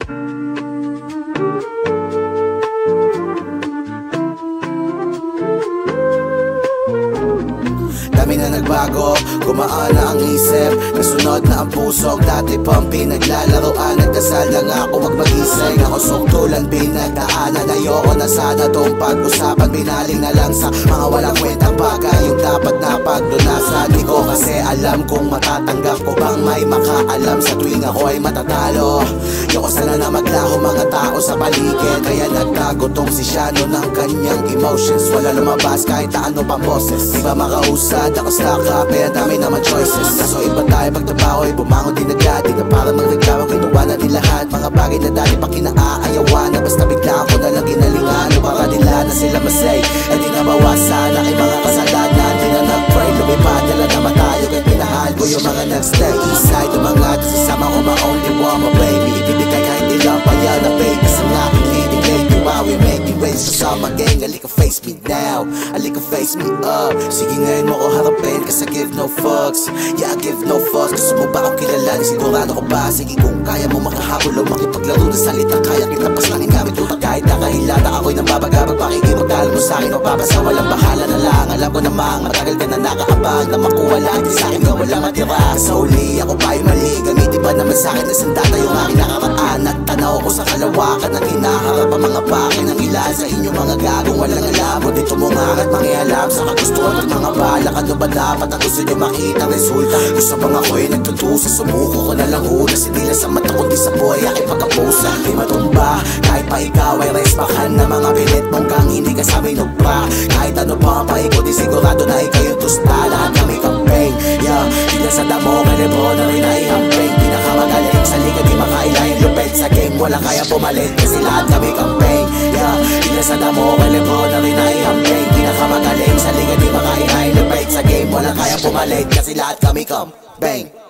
Dami na nagbago, gumaan na ang isip, nasunod na ang puso. Dati pang pinaglalaroan, nagdasal lang ako wag magising. Ako suktulan pinagdaanan, ayoko na sana tong pag-usapan. Binaling na lang sa mga walang kwentang bagay yung dapat na pagdunasan. Di ko kasi alam kung matatanggap ko bang may makaalam sa tuwing ako ay matatalo. Yoko sana na maglaho mga tao sa paligid, kaya nagtago tong si Shano ng kanyang emotions. Wala lumabas kahit ano pang boses, di ba makausad ako stuck up, kaya dami naman choices. Kaso iba tayo pag trabaho ay bumangon din agad. Di na para magreklamo, kinuha na din lahat. Mga bagay na dati pa kinaayawan na basta bigla ako na lang ginalingan. Para nila na sila masay, eh di na mawasan ang mga kasalanan. Di na nag-pray, lumipad, dala naman tayo kahit minahal ko yung mga nag-stay. Eastside, umangat, sasama ko my only one, my baby. Ibibigay kahit nilang payan na baby sa aking leading lady. While we making waves sa sama gang, alika face me now, alika face me up. Sige ngayon mo ko harapin, cause I give no fucks. Yeah, I give no fucks. Gusto mo ba akong kilala? Sigurado ko ba? Sige kung kaya mo makahabol o makipaglaro ng salita, kaya kitapas lang ang gamit utak. Kahit nakahilata ako'y nambabagabag, pakikipagdala mo sa'kin o papasa, walang bahala na lang. Alam ko namang matagal ka na nakaabang na makuha lang din sa'kin ka wala matira. Sa uli ako ba'y mali? Gamitin ba naman sa'kin na sandata yung aking nakaraan? At tanaw ko sa kalawakan ng hinaharap ang mga bakit ng ilan sa inyong mga gagong walang alam. O dito mo nga at mangialam sa kagustuhan at mga balak. Ano ba dapat ang gusto nyo makita ang resulta? Gusto bang ako'y nagtutusa, sumuko ko na lang unas. Hindi lang sa mata kundi sa buhay aking pagkapusa. Di matumba kahit pa ikaw ay respakan na mga pilit mong kang hindi ka sa minugpa. Kahit ano pa ang paikot, di sigurado na ikaw yung tusta. Lahat kami campaign, yeah. Hindi sa damo, kalibro na rin ay hamping. Pinakamagaling sa liga, di makailahin lupit sa game. Wala kaya pumalit kasi lahat kami campaign, yeah. Hindi sa damo, kalibro na rin ay hamping. Pinakamagaling sa liga, di makailahin lupit sa game. Wala kaya pumalit kasi lahat kami campaign.